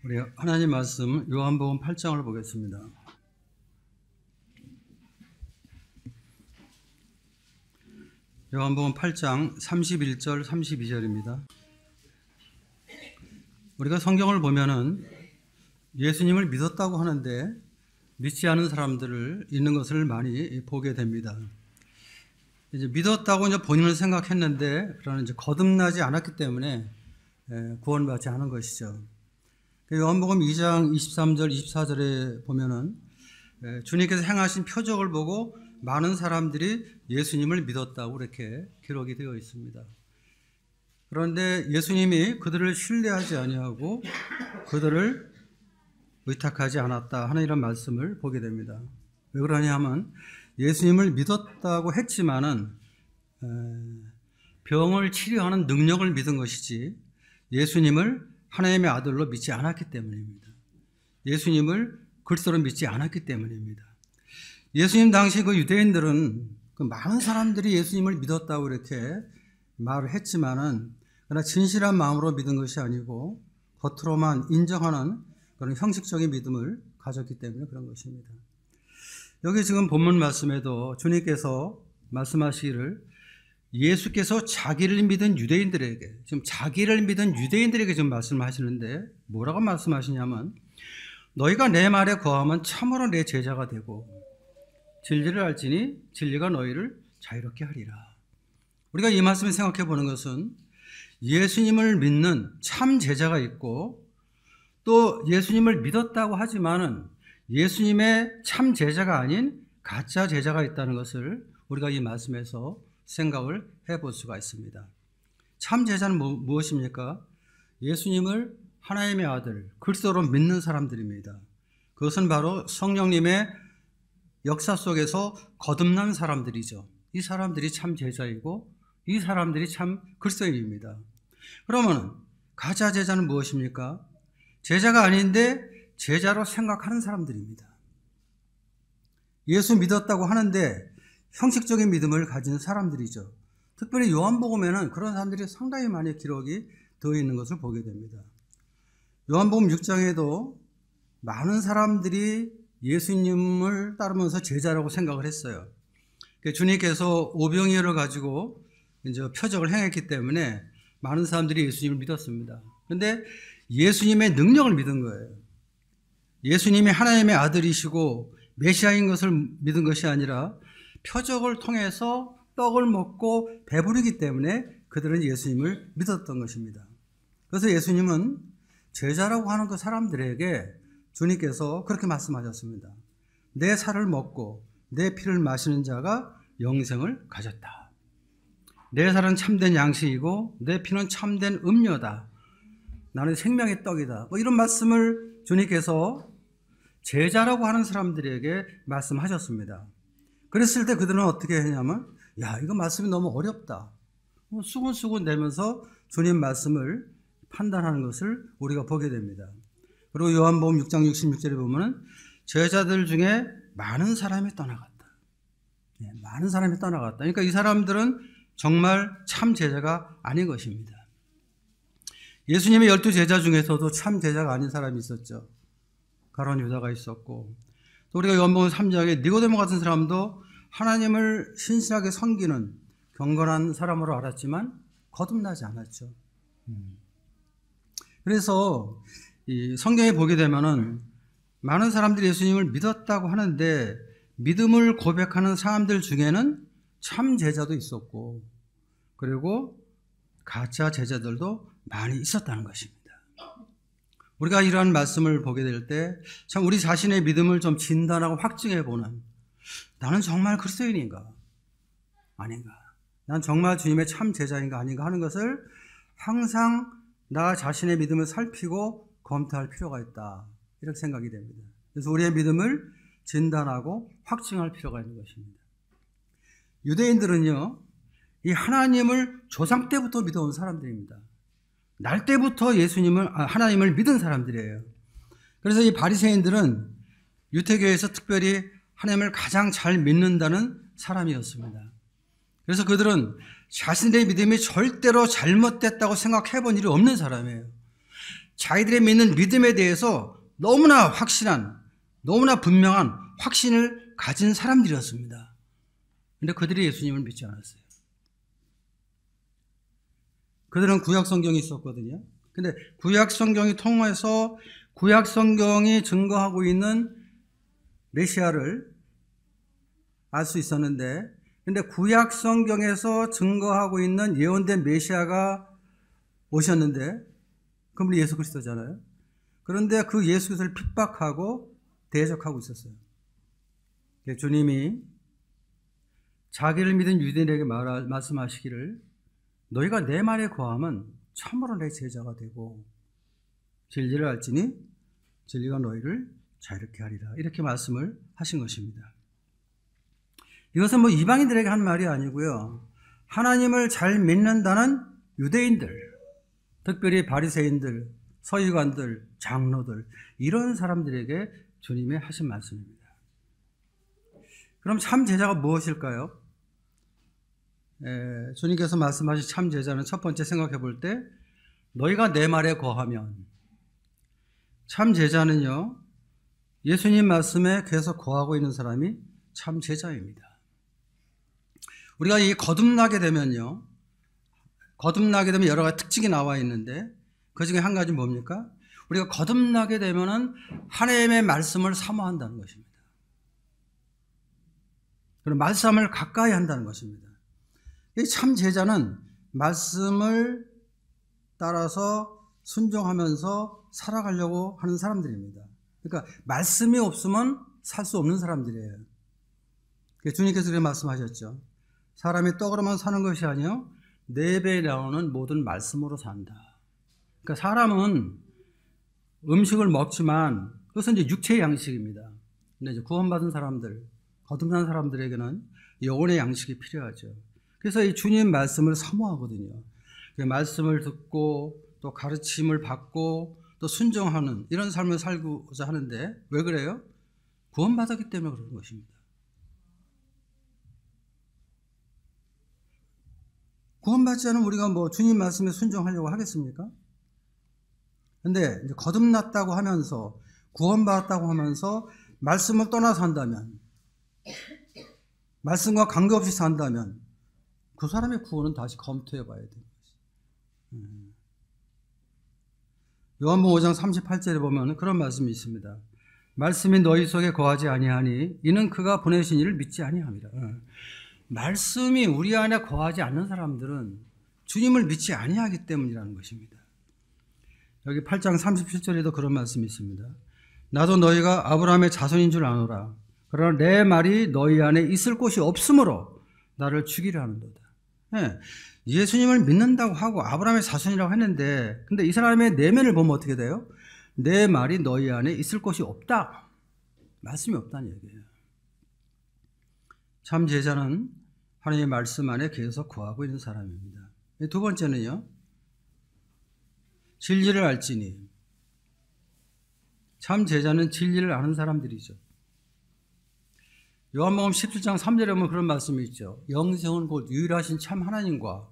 우리 하나님 말씀 요한복음 8장을 보겠습니다. 요한복음 8장 31절 32절입니다. 우리가 성경을 보면은 예수님을 믿었다고 하는데 믿지 않은 사람들을 있는 것을 많이 보게 됩니다. 이제 믿었다고 이제 본인은 생각했는데 그러나 이제 거듭나지 않았기 때문에 구원받지 않은 것이죠. 요한복음 2장 23절 24절에 보면은 주님께서 행하신 표적을 보고 많은 사람들이 예수님을 믿었다고 이렇게 기록이 되어 있습니다. 그런데 예수님이 그들을 신뢰하지 아니하고 그들을 의탁하지 않았다 하는 이런 말씀을 보게 됩니다. 왜 그러냐 하면 예수님을 믿었다고 했지만은 병을 치료하는 능력을 믿은 것이지 예수님을 하나님의 아들로 믿지 않았기 때문입니다. 예수님을 그리스도로 믿지 않았기 때문입니다. 예수님 당시 그 유대인들은 그 많은 사람들이 예수님을 믿었다고 이렇게 말을 했지만은 그러나 진실한 마음으로 믿은 것이 아니고 겉으로만 인정하는 그런 형식적인 믿음을 가졌기 때문에 그런 것입니다. 여기 지금 본문 말씀에도 주님께서 말씀하시기를 예수께서 자기를 믿은 유대인들에게, 지금 자기를 믿은 유대인들에게 지금 말씀하시는데 뭐라고 말씀하시냐면 너희가 내 말에 거하면 참으로 내 제자가 되고 진리를 알지니 진리가 너희를 자유롭게 하리라. 우리가 이 말씀을 생각해 보는 것은 예수님을 믿는 참 제자가 있고 또 예수님을 믿었다고 하지만은 예수님의 참 제자가 아닌 가짜 제자가 있다는 것을 우리가 이 말씀에서 생각을 해볼 수가 있습니다. 참 제자는 무엇입니까? 예수님을 하나님의 아들, 그리스도로 믿는 사람들입니다. 그것은 바로 성령님의 역사 속에서 거듭난 사람들이죠. 이 사람들이 참 제자이고 이 사람들이 참 그리스도인입니다. 그러면 가짜 제자는 무엇입니까? 제자가 아닌데 제자로 생각하는 사람들입니다. 예수 믿었다고 하는데 형식적인 믿음을 가진 사람들이죠. 특별히 요한복음에는 그런 사람들이 상당히 많이 기록이 되어 있는 것을 보게 됩니다. 요한복음 6장에도 많은 사람들이 예수님을 따르면서 제자라고 생각을 했어요. 주님께서 오병이어를 가지고 이제 표적을 행했기 때문에 많은 사람들이 예수님을 믿었습니다. 그런데 예수님의 능력을 믿은 거예요. 예수님이 하나님의 아들이시고 메시아인 것을 믿은 것이 아니라 표적을 통해서 떡을 먹고 배부르기 때문에 그들은 예수님을 믿었던 것입니다. 그래서 예수님은 제자라고 하는 그 사람들에게 주님께서 그렇게 말씀하셨습니다. 내 살을 먹고 내 피를 마시는 자가 영생을 가졌다. 내 살은 참된 양식이고 내 피는 참된 음료다. 나는 생명의 떡이다. 이런 말씀을 주님께서 제자라고 하는 사람들에게 말씀하셨습니다. 그랬을 때 그들은 어떻게 했냐면 야, 이거 말씀이 너무 어렵다. 수군수군 내면서 주님 말씀을 판단하는 것을 우리가 보게 됩니다. 그리고 요한복음 6장 66절에 보면 제자들 중에 많은 사람이 떠나갔다. 많은 사람이 떠나갔다. 그러니까 이 사람들은 정말 참 제자가 아닌 것입니다. 예수님의 12제자 중에서도 참 제자가 아닌 사람이 있었죠. 가룟 유다가 있었고 또 우리가 요한복음 3장에 니고데모 같은 사람도 하나님을 신실하게 섬기는 경건한 사람으로 알았지만 거듭나지 않았죠. 그래서 이 성경에 보게 되면은 많은 사람들이 예수님을 믿었다고 하는데 믿음을 고백하는 사람들 중에는 참 제자도 있었고 그리고 가짜 제자들도 많이 있었다는 것입니다. 우리가 이러한 말씀을 보게 될 때 참 우리 자신의 믿음을 좀 진단하고 확증해 보는 나는 정말 그리스도인인가 아닌가, 난 정말 주님의 참 제자인가 아닌가 하는 것을 항상 나 자신의 믿음을 살피고 검토할 필요가 있다, 이렇게 생각이 됩니다. 그래서 우리의 믿음을 진단하고 확증할 필요가 있는 것입니다. 유대인들은요, 이 하나님을 조상 때부터 믿어온 사람들입니다. 날 때부터 하나님을 믿은 사람들이에요. 그래서 이 바리새인들은 유태교에서 특별히 하나님을 가장 잘 믿는다는 사람이었습니다. 그래서 그들은 자신의 믿음이 절대로 잘못됐다고 생각해 본 일이 없는 사람이에요. 자기들의 믿는 믿음에 대해서 너무나 확실한, 너무나 분명한 확신을 가진 사람들이었습니다. 그런데 그들이 예수님을 믿지 않았어요. 그들은 구약 성경이 있었거든요. 근데 구약 성경이 통해서 구약 성경이 증거하고 있는 메시아를 알 수 있었는데, 근데 구약 성경에서 증거하고 있는 예언된 메시아가 오셨는데, 그분이 예수 그리스도잖아요. 그런데 그 예수 그리스도를 핍박하고 대적하고 있었어요. 주님이 자기를 믿은 유대인에게 말씀하시기를, 너희가 내 말에 거하면 참으로 내 제자가 되고 진리를 알지니 진리가 너희를 자유롭게 하리라. 이렇게 말씀을 하신 것입니다. 이것은 뭐 이방인들에게 한 말이 아니고요. 하나님을 잘 믿는다는 유대인들, 특별히 바리새인들, 서기관들, 장로들, 이런 사람들에게 주님이 하신 말씀입니다. 그럼 참 제자가 무엇일까요? 주님께서 말씀하신 참 제자는 첫 번째 생각해 볼 때, 너희가 내 말에 거하면, 참 제자는요, 예수님 말씀에 계속 거하고 있는 사람이 참 제자입니다. 우리가 이 거듭나게 되면 여러 가지 특징이 나와 있는데, 그 중에 한 가지 뭡니까? 우리가 거듭나게 되면은 하나님의 말씀을 사모한다는 것입니다. 그리고 말씀을 가까이 한다는 것입니다. 이 참 제자는 말씀을 따라서 순종하면서 살아가려고 하는 사람들입니다. 그러니까 말씀이 없으면 살 수 없는 사람들이에요. 주님께서 그렇게 말씀하셨죠. 사람이 떡으로만 사는 것이 아니요 내 배에 나오는 모든 말씀으로 산다. 그러니까 사람은 음식을 먹지만 그것은 이제 육체의 양식입니다. 근데 이제 구원받은 사람들, 거듭난 사람들에게는 영혼의 양식이 필요하죠. 그래서 이 주님 말씀을 사모하거든요. 그 말씀을 듣고 또 가르침을 받고 또 순종하는 이런 삶을 살고자 하는데, 왜 그래요? 구원받았기 때문에 그런 것입니다. 구원받지 않으면 우리가 뭐 주님 말씀에 순종하려고 하겠습니까? 근데 이제 거듭났다고 하면서, 구원받았다고 하면서 말씀을 떠나서 한다면, 말씀과 관계없이 산다면 그 사람의 구원은 다시 검토해 봐야 됩니다. 요한복음 5장 38절에 보면 그런 말씀이 있습니다. 말씀이 너희 속에 거하지 아니하니 이는 그가 보내신 이를 믿지 아니함이라. 말씀이 우리 안에 거하지 않는 사람들은 주님을 믿지 아니하기 때문이라는 것입니다. 여기 8장 37절에도 그런 말씀이 있습니다. 나도 너희가 아브라함의 자손인 줄 아노라. 그러나 내 말이 너희 안에 있을 곳이 없으므로 나를 죽이려 하는도다. 예수님을 믿는다고 하고 아브라함의 자손이라고 했는데, 근데 이 사람의 내면을 보면 어떻게 돼요? 내 말이 너희 안에 있을 곳이 없다. 말씀이 없다는 얘기예요. 참 제자는 하나님의 말씀 안에 계속 거하고 있는 사람입니다. 두 번째는요, 진리를 알지니. 참 제자는 진리를 아는 사람들이죠. 요한복음 17장 3절에 보면 그런 말씀이 있죠. 영생은 곧 유일하신 참 하나님과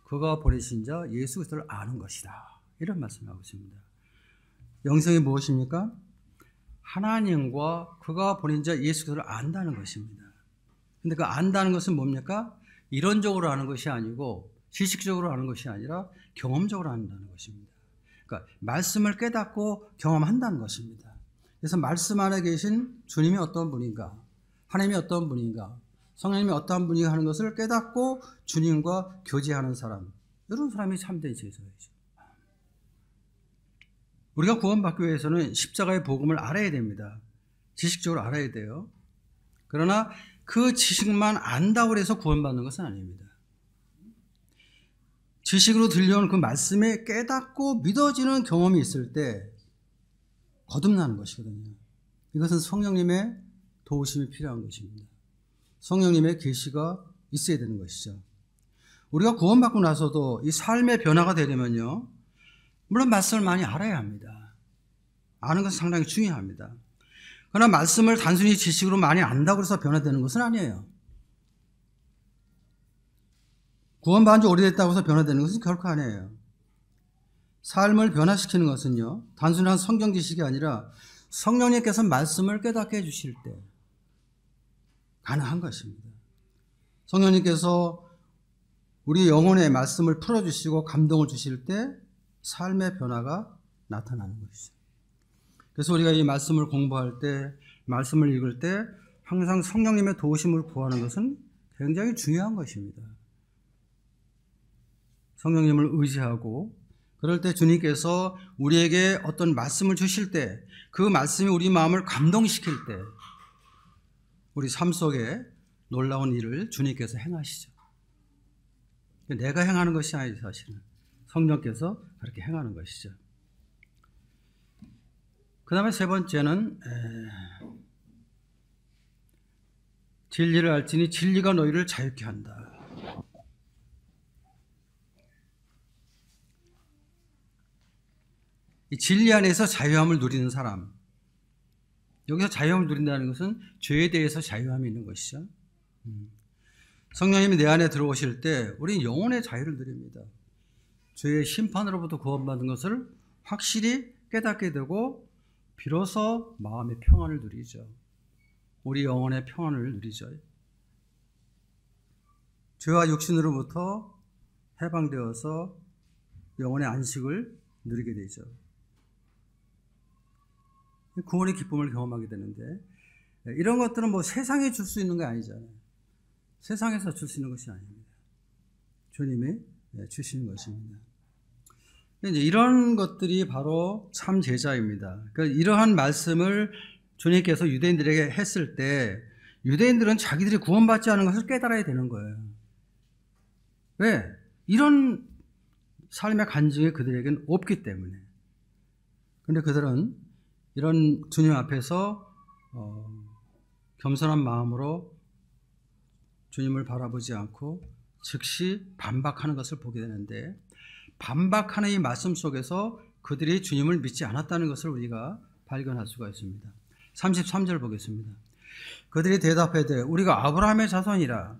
그가 보내신 자 예수 그리스도를 아는 것이다. 이런 말씀을 하고 있습니다. 영생이 무엇입니까? 하나님과 그가 보낸 자 예수 그리스도를 안다는 것입니다. 근데 그 안다는 것은 뭡니까? 이론적으로 아는 것이 아니고 지식적으로 아는 것이 아니라 경험적으로 안다는 것입니다. 그러니까 말씀을 깨닫고 경험한다는 것입니다. 그래서 말씀 안에 계신 주님이 어떤 분인가, 하나님이 어떤 분인가, 성령님이 어떠한 분인가 하는 것을 깨닫고 주님과 교제하는 사람, 이런 사람이 참된 제자이죠. 우리가 구원받기 위해서는 십자가의 복음을 알아야 됩니다. 지식적으로 알아야 돼요. 그러나 그 지식만 안다고 해서 구원받는 것은 아닙니다. 지식으로 들려오는 그 말씀에 깨닫고 믿어지는 경험이 있을 때 거듭나는 것이거든요. 이것은 성령님의 도우심이 필요한 것입니다. 성령님의 계시가 있어야 되는 것이죠. 우리가 구원받고 나서도 이 삶의 변화가 되려면요, 물론 말씀을 많이 알아야 합니다. 아는 것은 상당히 중요합니다. 그러나 말씀을 단순히 지식으로 많이 안다고 해서 변화되는 것은 아니에요. 구원받은 지 오래됐다고 해서 변화되는 것은 결코 아니에요. 삶을 변화시키는 것은요, 단순한 성경 지식이 아니라 성령님께서 말씀을 깨닫게 해주실 때 가능한 것입니다. 성령님께서 우리 영혼의 말씀을 풀어주시고 감동을 주실 때 삶의 변화가 나타나는 것이죠. 그래서 우리가 이 말씀을 공부할 때, 말씀을 읽을 때 항상 성령님의 도우심을 구하는 것은 굉장히 중요한 것입니다. 성령님을 의지하고, 그럴 때 주님께서 우리에게 어떤 말씀을 주실 때, 그 말씀이 우리 마음을 감동시킬 때 우리 삶 속에 놀라운 일을 주님께서 행하시죠. 내가 행하는 것이 아니죠. 사실은 성령께서 그렇게 행하는 것이죠. 그 다음에 세 번째는 진리를 알지니 진리가 너희를 자유케 한다. 이 진리 안에서 자유함을 누리는 사람, 여기서 자유함을 누린다는 것은 죄에 대해서 자유함이 있는 것이죠. 성령님이 내 안에 들어오실 때 우리는 영혼의 자유를 누립니다. 죄의 심판으로부터 구원받은 것을 확실히 깨닫게 되고 비로소 마음의 평안을 누리죠. 우리 영혼의 평안을 누리죠. 죄와 육신으로부터 해방되어서 영혼의 안식을 누리게 되죠. 구원의 기쁨을 경험하게 되는데, 이런 것들은 뭐 세상에 줄 수 있는 게 아니잖아요. 세상에서 줄 수 있는 것이 아닙니다. 주님이 주시는 것입니다. 이제 이런 것들이 바로 참 제자입니다. 그러니까 이러한 말씀을 주님께서 유대인들에게 했을 때 유대인들은 자기들이 구원받지 않은 것을 깨달아야 되는 거예요. 왜? 이런 삶의 간증이 그들에게는 없기 때문에. 그런데 그들은 이런 주님 앞에서 겸손한 마음으로 주님을 바라보지 않고 즉시 반박하는 것을 보게 되는데, 반박하는 이 말씀 속에서 그들이 주님을 믿지 않았다는 것을 우리가 발견할 수가 있습니다. 33절 보겠습니다. 그들이 대답하되 우리가 아브라함의 자손이라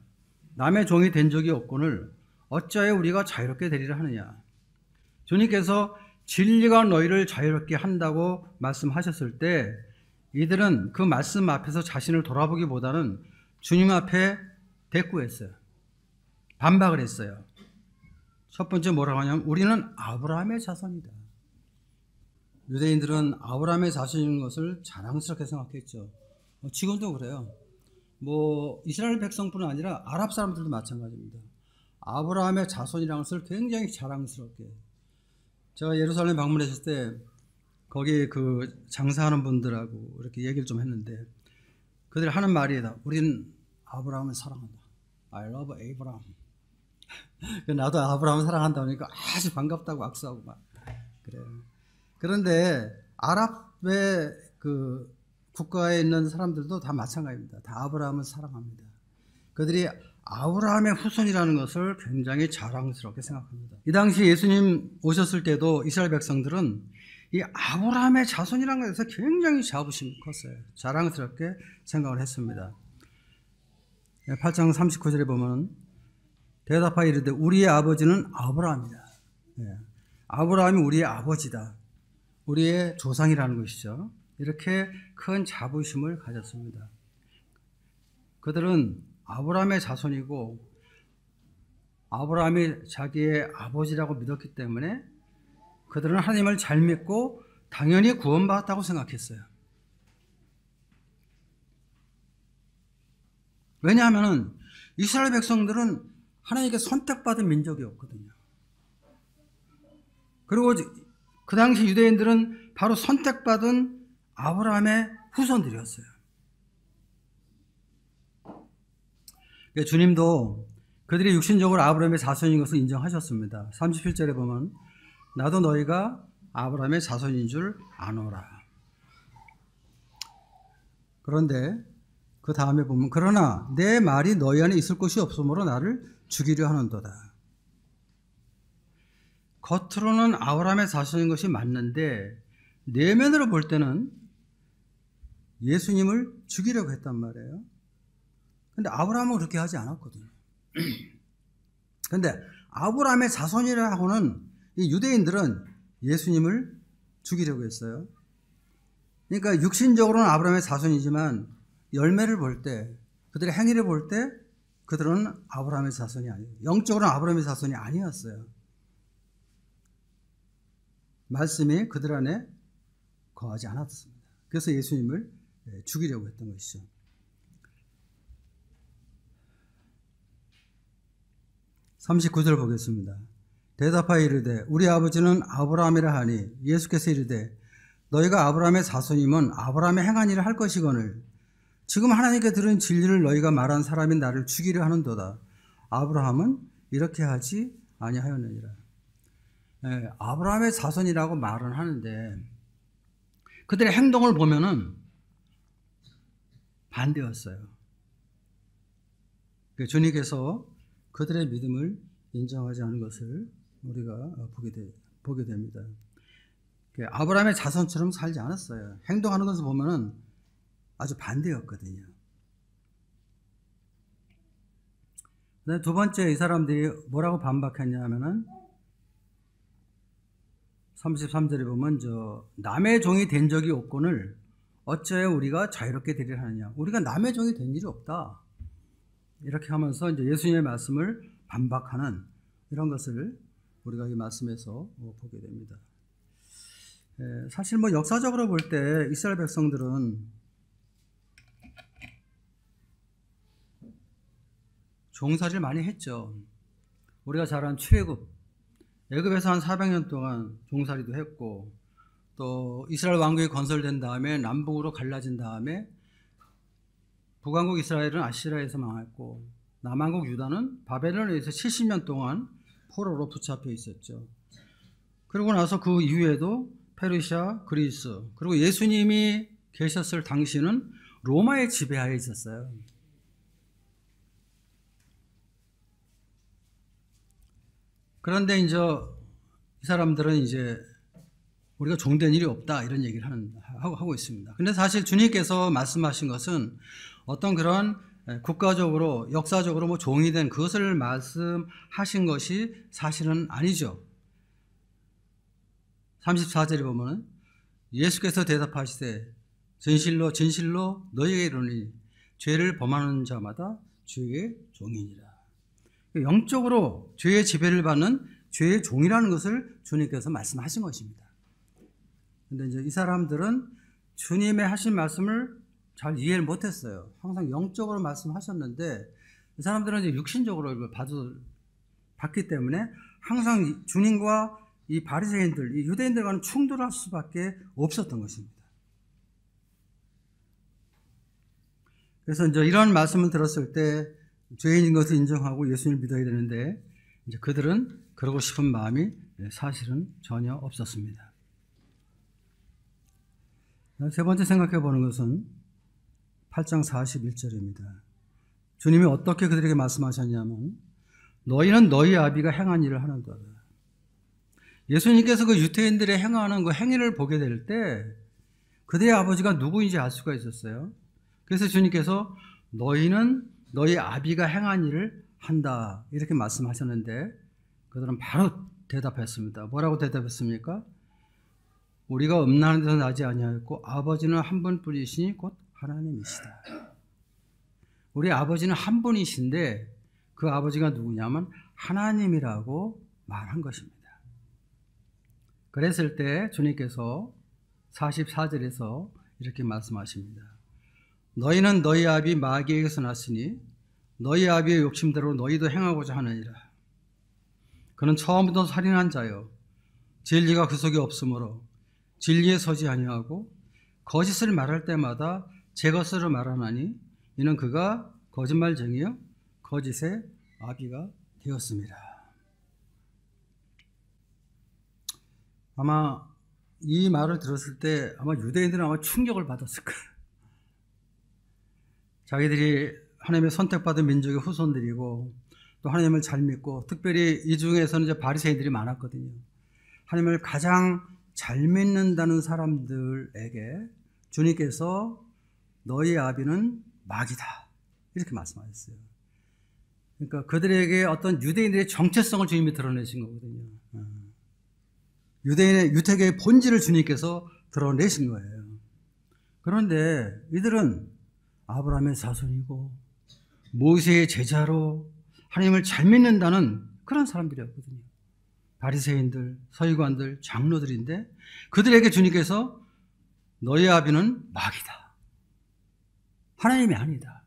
남의 종이 된 적이 없거늘 어찌하여 우리가 자유롭게 되리라 하느냐. 주님께서 진리가 너희를 자유롭게 한다고 말씀하셨을 때 이들은 그 말씀 앞에서 자신을 돌아보기보다는 주님 앞에 대꾸했어요. 반박을 했어요. 첫 번째 뭐라고 하냐면 우리는 아브라함의 자손이다. 유대인들은 아브라함의 자손인 것을 자랑스럽게 생각했죠. 지금도 그래요. 뭐 이스라엘 백성뿐만 아니라 아랍 사람들도 마찬가지입니다. 아브라함의 자손이라는 것을 굉장히 자랑스럽게. 제가 예루살렘 방문했을 때 거기 그 장사하는 분들하고 이렇게 얘기를 좀 했는데 그들이 하는 말이다. 우리는 아브라함을 사랑한다. I love Abraham. 나도 아브라함을 사랑한다니까 아주 반갑다고 악수하고 막 그래요. 그런데 아랍의 그 국가에 있는 사람들도 다 마찬가지입니다. 다 아브라함을 사랑합니다. 그들이 아브라함의 후손이라는 것을 굉장히 자랑스럽게 생각합니다. 이 당시 예수님 오셨을 때도 이스라엘 백성들은 이 아브라함의 자손이라는 것에서 굉장히 자부심이 컸어요. 자랑스럽게 생각을 했습니다. 8장 39절에 보면 대답하여 이르되 우리의 아버지는 아브라함이다. 아브라함이 우리의 아버지다. 우리의 조상이라는 것이죠. 이렇게 큰 자부심을 가졌습니다. 그들은 아브라함의 자손이고 아브라함이 자기의 아버지라고 믿었기 때문에 그들은 하나님을 잘 믿고 당연히 구원받았다고 생각했어요. 왜냐하면 이스라엘 백성들은 하나님께 선택받은 민족이었거든요. 그리고 그 당시 유대인들은 바로 선택받은 아브라함의 후손들이었어요. 주님도 그들이 육신적으로 아브라함의 자손인 것을 인정하셨습니다. 37절에 보면 나도 너희가 아브라함의 자손인 줄 아노라. 그런데 그 다음에 보면 그러나 내 말이 너희 안에 있을 것이 없으므로 나를 죽이려 하는도다. 겉으로는 아브라함의 자손인 것이 맞는데 내면으로 볼 때는 예수님을 죽이려고 했단 말이에요. 근데 아브라함은 그렇게 하지 않았거든요. 근데 아브라함의 자손이라 하고는 이 유대인들은 예수님을 죽이려고 했어요. 그러니까 육신적으로는 아브라함의 자손이지만 열매를 볼 때, 그들의 행위를 볼 때 그들은 아브라함의 자손이 아니에요. 영적으로는 아브라함의 자손이 아니었어요. 말씀이 그들 안에 거하지 않았습니다. 그래서 예수님을 죽이려고 했던 것이죠. (39절) 보겠습니다. 대답하여 이르되 우리 아버지는 아브라함이라 하니 예수께서 이르되 너희가 아브라함의 자손이면 아브라함의 행한 일을 할 것이거늘 지금 하나님께 들은 진리를 너희가 말한 사람이 나를 죽이려 하는도다. 아브라함은 이렇게 하지 아니하였느니라. 아브라함의 자손이라고 말은 하는데 그들의 행동을 보면은 반대였어요. 주님께서 그들의 믿음을 인정하지 않은 것을 우리가 보게 됩니다. 아브라함의 자손처럼 살지 않았어요. 행동하는 것을 보면은 아주 반대였거든요. 두 번째, 이 사람들이 뭐라고 반박했냐 하면은 33절에 보면 남의 종이 된 적이 없거늘 어찌하여 우리가 자유롭게 되리라 하느냐. 우리가 남의 종이 된 일이 없다. 이렇게 하면서 이제 예수님의 말씀을 반박하는 이런 것을 우리가 이 말씀에서 보게 됩니다. 사실 역사적으로 볼 때 이스라엘 백성들은 종살이를 많이 했죠. 우리가 잘 아는 출애굽, 애굽에서 한 400년 동안 종살이도 했고, 또 이스라엘 왕국이 건설된 다음에 남북으로 갈라진 다음에 북왕국 이스라엘은 아시리아에서 망했고 남왕국 유다는 바벨론에 의해서 70년 동안 포로로 붙잡혀 있었죠. 그러고 나서 그 이후에도 페르시아, 그리스, 그리고 예수님이 계셨을 당시는 로마의 지배하에 있었어요. 그런데 이제 이 사람들은 이제 우리가 종된 일이 없다 이런 얘기를 하고 있습니다. 근데 사실 주님께서 말씀하신 것은 어떤 그런 국가적으로 역사적으로 종이 된 그것을 말씀하신 것이 사실은 아니죠. 34절에 보면 예수께서 대답하시되 진실로 진실로 너희에게 이르노니 죄를 범하는 자마다 죄의 종이니라. 영적으로 죄의 지배를 받는 죄의 종이라는 것을 주님께서 말씀하신 것입니다. 근데 이제 이 사람들은 주님의 하신 말씀을 잘 이해를 못했어요. 항상 영적으로 말씀하셨는데 이 사람들은 이제 육신적으로 이걸 받기 때문에 항상 주님과 이 바리새인들, 이 유대인들과는 충돌할 수밖에 없었던 것입니다. 그래서 이제 이런 말씀을 들었을 때 죄인인 것을 인정하고 예수님을 믿어야 되는데 이제 그들은 그러고 싶은 마음이 사실은 전혀 없었습니다. 세 번째 생각해 보는 것은 8장 41절입니다. 주님이 어떻게 그들에게 말씀하셨냐면 너희는 너희 아비가 행한 일을 하는도다. 예수님께서 그 유대인들의 행하는 그 행위를 보게 될 때 그들의 아버지가 누구인지 알 수가 있었어요. 그래서 주님께서 너희는 너희 아비가 행한 일을 한다 이렇게 말씀하셨는데 그들은 바로 대답했습니다. 뭐라고 대답했습니까? 우리가 음란한 데서 나지 아니하였고 아버지는 한 분뿐이시니 곧 하나님이시다. 우리 아버지는 한 분이신데 그 아버지가 누구냐면 하나님이라고 말한 것입니다. 그랬을 때 주님께서 44절에서 이렇게 말씀하십니다. 너희는 너희 아비 마귀에게서 났으니 너희 아비의 욕심대로 너희도 행하고자 하느니라. 그는 처음부터 살인한 자요 진리가 그 속에 없으므로 진리에 서지 아니하고 거짓을 말할 때마다 제 것으로 말하나니 이는 그가 거짓말쟁이요 거짓의 아비가 되었습니다. 아마 이 말을 들었을 때 아마 유대인들은 아마 충격을 받았을 거예요. 자기들이 하나님의 선택받은 민족의 후손들이고 또 하나님을 잘 믿고 특별히 이 중에서는 이제 바리새인들이 많았거든요. 하나님을 가장 잘 믿는다는 사람들에게 주님께서 너희 아비는 마귀다 이렇게 말씀하셨어요. 그러니까 그들에게 어떤 유대인들의 정체성을 주님이 드러내신 거거든요. 유대인의 유태계의 본질을 주님께서 드러내신 거예요. 그런데 이들은 아브라함의 자손이고 모세의 제자로 하나님을 잘 믿는다는 그런 사람들이었거든요. 바리새인들, 서기관들, 장로들인데 그들에게 주님께서 너희 아비는 마귀다. 하나님이 아니다.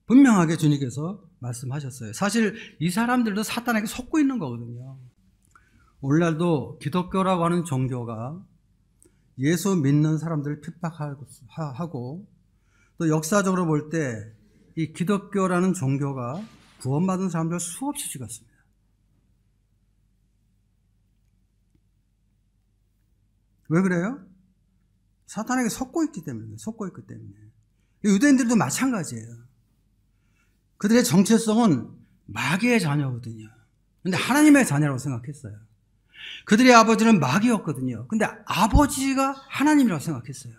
분명하게 주님께서 말씀하셨어요. 사실 이 사람들도 사탄에게 속고 있는 거거든요. 오늘날도 기독교라고 하는 종교가 예수 믿는 사람들을 핍박하고 또 역사적으로 볼 때 이 기독교라는 종교가 구원받은 사람들 수없이 죽였습니다. 왜 그래요? 사탄에게 속고 있기 때문에. 유대인들도 마찬가지예요. 그들의 정체성은 마귀의 자녀거든요. 근데 하나님의 자녀라고 생각했어요. 그들의 아버지는 마귀였거든요. 근데 아버지가 하나님이라고 생각했어요.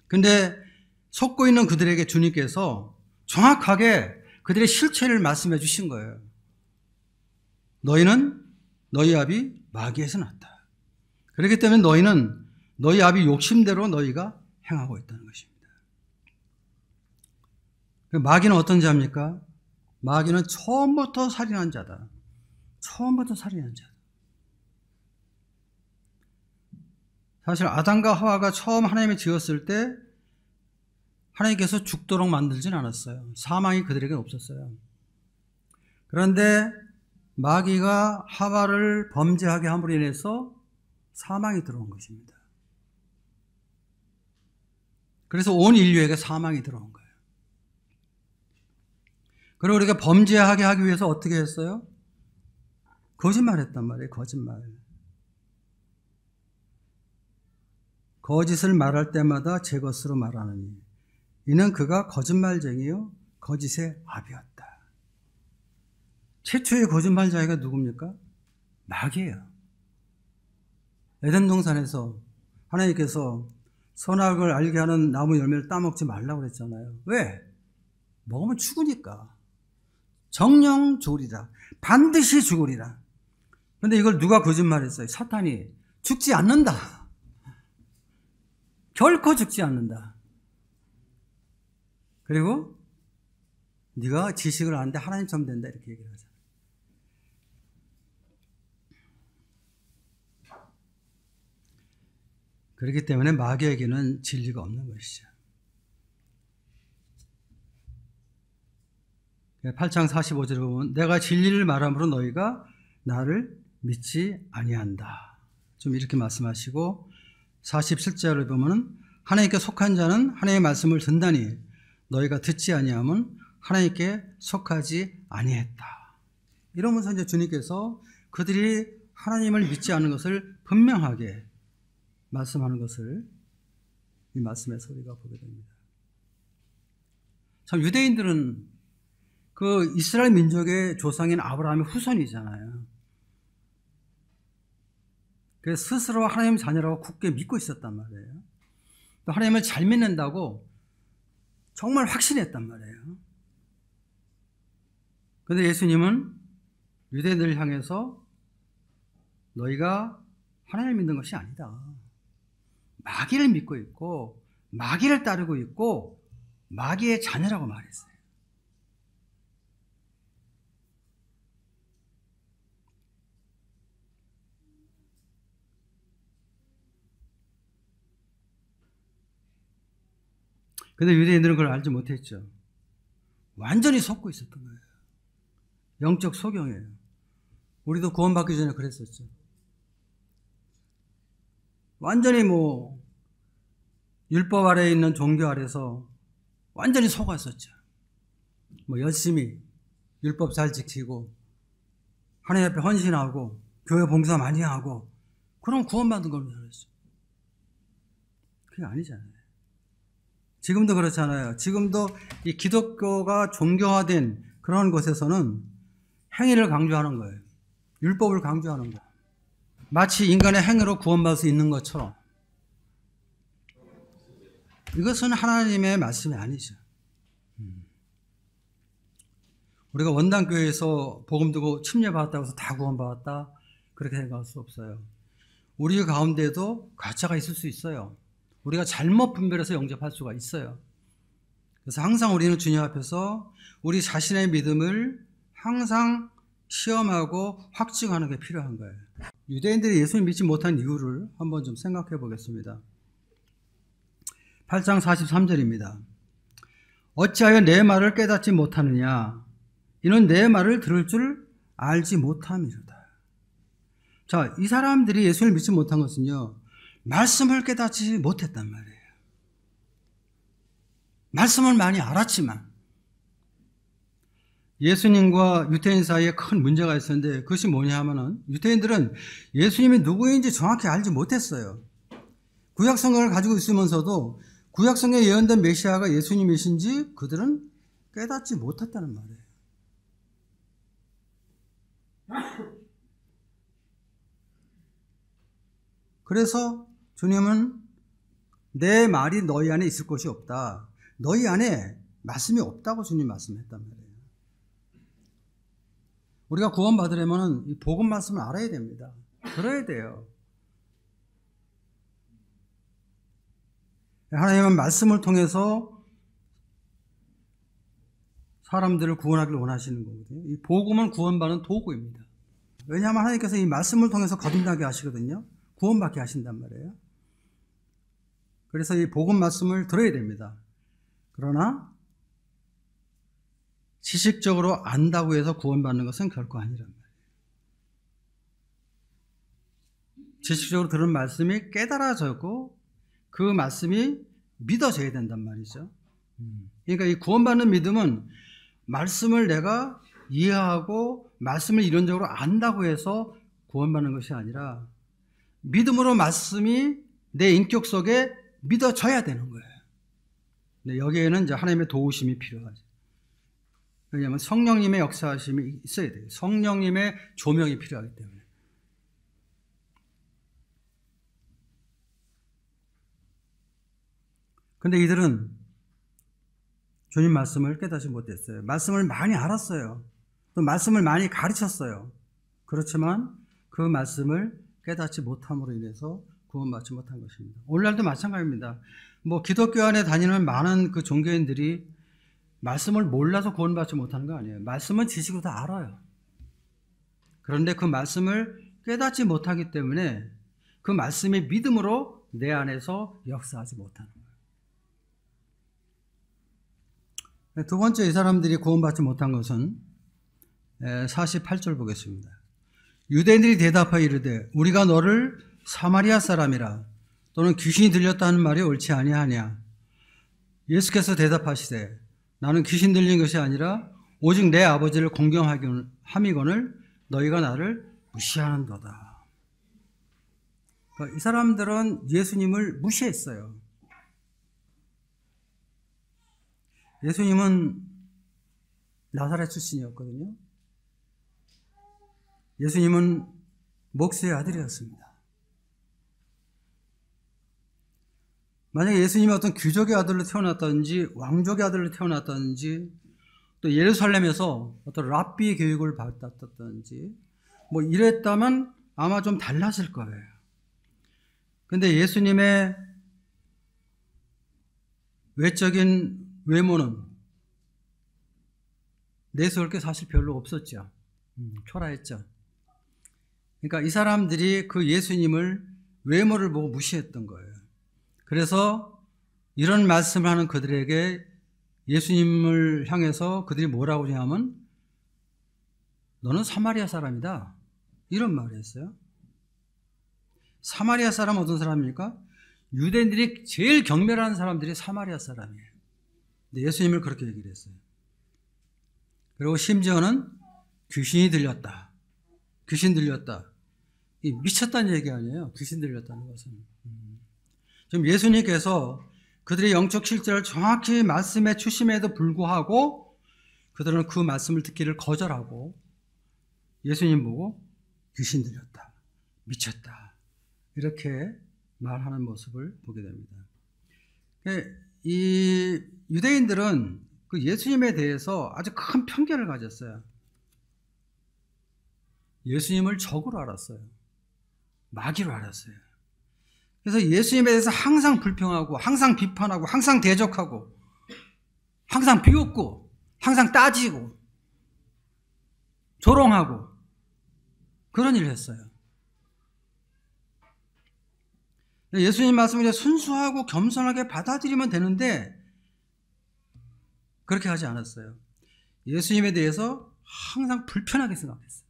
근데 속고 있는 그들에게 주님께서 정확하게 그들의 실체를 말씀해 주신 거예요. 너희는 너희 아비 마귀에서 났다. 그렇기 때문에 너희는 너희 아비 욕심대로 너희가 행하고 있다는 것입니다. 마귀는 어떤 자입니까? 마귀는 처음부터 살인한 자다. 처음부터 살인한 자다. 사실 아담과 하와가 처음 하나님이 지었을 때 하나님께서 죽도록 만들진 않았어요. 사망이 그들에게는 없었어요. 그런데 마귀가 하와를 범죄하게 함으로 인해서 사망이 들어온 것입니다. 그래서 온 인류에게 사망이 들어온 거예요. 그리고 우리가 범죄하게 하기 위해서 어떻게 했어요? 거짓말했단 말이에요. 거짓말. 거짓을 말할 때마다 제 것으로 말하느니 이는 그가 거짓말쟁이요 거짓의 아비였다. 최초의 거짓말쟁이가 누굽니까? 마귀예요. 에덴 동산에서 하나님께서 선악을 알게 하는 나무 열매를 따먹지 말라고 그랬잖아요. 왜? 먹으면 죽으니까. 정령 죽으리라. 반드시 죽으리라. 그런데 이걸 누가 거짓말했어요? 사탄이. 죽지 않는다. 결코 죽지 않는다. 그리고 네가 지식을 아는데 하나님처럼 된다 이렇게 얘기를 하잖아요. 그렇기 때문에 마귀에게는 진리가 없는 것이죠. 8장 45절에 보면 내가 진리를 말함으로 너희가 나를 믿지 아니한다. 좀 이렇게 말씀하시고 47절을 보면 하나님께 속한 자는 하나님의 말씀을 듣다니 너희가 듣지 아니하면 하나님께 속하지 아니했다. 이러면서 이제 주님께서 그들이 하나님을 믿지 않는 것을 분명하게 말씀하는 것을 이 말씀에서 우리가 보게 됩니다. 참 유대인들은 그 이스라엘 민족의 조상인 아브라함의 후손이잖아요. 그래서 스스로 하나님 자녀라고 굳게 믿고 있었단 말이에요. 또 하나님을 잘 믿는다고 정말 확신했단 말이에요. 그런데 예수님은 유대인들을 향해서 너희가 하나님을 믿는 것이 아니다. 마귀를 믿고 있고 마귀를 따르고 있고 마귀의 자녀라고 말했어요. 근데 유대인들은 그걸 알지 못했죠. 완전히 속고 있었던 거예요. 영적 소경이에요. 우리도 구원받기 전에 그랬었죠. 완전히 율법 아래에 있는 종교 아래서 완전히 속았었죠. 열심히 율법 잘 지키고 하나님 앞에 헌신하고 교회 봉사 많이 하고 그럼 구원받은 걸로 살았죠. 그게 아니잖아요. 지금도 그렇잖아요. 지금도 이 기독교가 종교화된 그런 곳에서는 행위를 강조하는 거예요. 율법을 강조하는 거예요. 마치 인간의 행위로 구원받을 수 있는 것처럼. 이것은 하나님의 말씀이 아니죠. 우리가 원당교회에서 복음 듣고 침례받았다고 해서 다 구원받았다, 그렇게 생각할 수 없어요. 우리 가운데도 가짜가 있을 수 있어요. 우리가 잘못 분별해서 영접할 수가 있어요. 그래서 항상 우리는 주님 앞에서 우리 자신의 믿음을 항상 시험하고 확증하는 게 필요한 거예요. 유대인들이 예수님 믿지 못한 이유를 한번 좀 생각해 보겠습니다. 8장 43절입니다. 어찌하여 내 말을 깨닫지 못하느냐? 이는 내 말을 들을 줄 알지 못함이로다. 자, 이 사람들이 예수를 믿지 못한 것은요, 말씀을 깨닫지 못했단 말이에요. 말씀을 많이 알았지만 예수님과 유대인 사이에 큰 문제가 있었는데, 그것이 뭐냐 하면은 유대인들은 예수님이 누구인지 정확히 알지 못했어요. 구약성경을 가지고 있으면서도 구약성경에 예언된 메시아가 예수님이신지 그들은 깨닫지 못했다는 말이에요. 그래서 주님은 내 말이 너희 안에 있을 것이 없다, 너희 안에 말씀이 없다고 주님 말씀했단 말이에요. 우리가 구원받으려면 이 복음 말씀을 알아야 됩니다. 들어야 돼요. 하나님은 말씀을 통해서 사람들을 구원하기를 원하시는 거거든요. 이 복음은 구원받는 도구입니다. 왜냐하면 하나님께서 이 말씀을 통해서 거듭나게 하시거든요. 구원받게 하신단 말이에요. 그래서 이 복음 말씀을 들어야 됩니다. 그러나 지식적으로 안다고 해서 구원받는 것은 결코 아니란 말이에요. 지식적으로 들은 말씀이 깨달아졌고 그 말씀이 믿어져야 된단 말이죠. 그러니까 이 구원받는 믿음은 말씀을 내가 이해하고 말씀을 이론적으로 안다고 해서 구원받는 것이 아니라 믿음으로 말씀이 내 인격 속에 믿어져야 되는 거예요. 근데 여기에는 이제 하나님의 도우심이 필요하죠. 왜냐하면 성령님의 역사하심이 있어야 돼요. 성령님의 조명이 필요하기 때문에. 근데 이들은 주님 말씀을 깨닫지 못했어요. 말씀을 많이 알았어요. 또 말씀을 많이 가르쳤어요. 그렇지만 그 말씀을 깨닫지 못함으로 인해서 구원받지 못한 것입니다. 오늘날도 마찬가지입니다. 기독교 안에 다니는 많은 그 종교인들이 말씀을 몰라서 구원받지 못하는 거 아니에요. 말씀은 지식으로 다 알아요. 그런데 그 말씀을 깨닫지 못하기 때문에 그 말씀이 믿음으로 내 안에서 역사하지 못하는 거예요. 두 번째, 이 사람들이 구원받지 못한 것은 48절 보겠습니다. 유대인들이 대답하여 이르되 우리가 너를 사마리아 사람이라 또는 귀신이 들렸다는 말이 옳지 아니하냐? 예수께서 대답하시되 나는 귀신 들린 것이 아니라 오직 내 아버지를 공경함이거늘 너희가 나를 무시하는도다. 그러니까 이 사람들은 예수님을 무시했어요. 예수님은 나사렛 출신이었거든요. 예수님은 목수의 아들이었습니다. 만약에 예수님이 어떤 귀족의 아들로 태어났다든지 왕족의 아들로 태어났다든지 또 예루살렘에서 어떤 랍비 교육을 받았다든지 이랬다면 아마 좀 달랐을 거예요. 그런데 예수님의 외적인 외모는 내세울 게 사실 별로 없었죠. 초라했죠. 그러니까 이 사람들이 그 예수님을 외모를 보고 무시했던 거예요. 그래서 이런 말씀을 하는 그들에게 예수님을 향해서 그들이 뭐라고 하냐면 너는 사마리아 사람이다, 이런 말을 했어요. 사마리아 사람은 어떤 사람입니까? 유대인들이 제일 경멸하는 사람들이 사마리아 사람이에요. 근데 예수님을 그렇게 얘기를 했어요. 그리고 심지어는 귀신이 들렸다, 귀신 들렸다. 이 미쳤다는 얘기 아니에요. 귀신 들렸다는 것은. 지금 예수님께서 그들의 영적 실제를 정확히 말씀에 주심에도 불구하고 그들은 그 말씀을 듣기를 거절하고 예수님 보고 귀신 들렸다, 미쳤다, 이렇게 말하는 모습을 보게 됩니다. 이 유대인들은 그 예수님에 대해서 아주 큰 편견을 가졌어요. 예수님을 적으로 알았어요. 마귀로 알았어요. 그래서 예수님에 대해서 항상 불평하고 항상 비판하고 항상 대적하고 항상 비웃고 항상 따지고 조롱하고 그런 일을 했어요. 예수님 말씀을 순수하고 겸손하게 받아들이면 되는데 그렇게 하지 않았어요. 예수님에 대해서 항상 불편하게 생각했어요.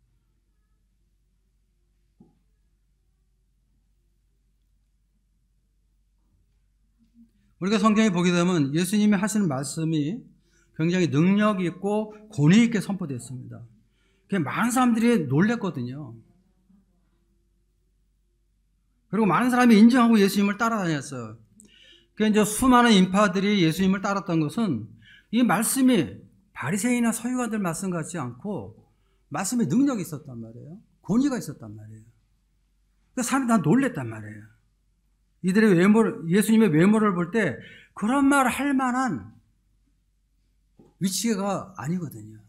우리가 성경에 보게 되면 예수님이 하시는 말씀이 굉장히 능력 있고 권위 있게 선포됐습니다. 많은 사람들이 놀랬거든요. 그리고 많은 사람이 인정하고 예수님을 따라다녔어요. 이제 수많은 인파들이 예수님을 따랐던 것은 이 말씀이 바리새인이나 서기관들 말씀 같지 않고 말씀에 능력이 있었단 말이에요. 권위가 있었단 말이에요. 그래서 사람들이 다 놀랬단 말이에요. 이들의 예수님의 외모를 볼 때 그런 말을 할 만한 위치가 아니거든요.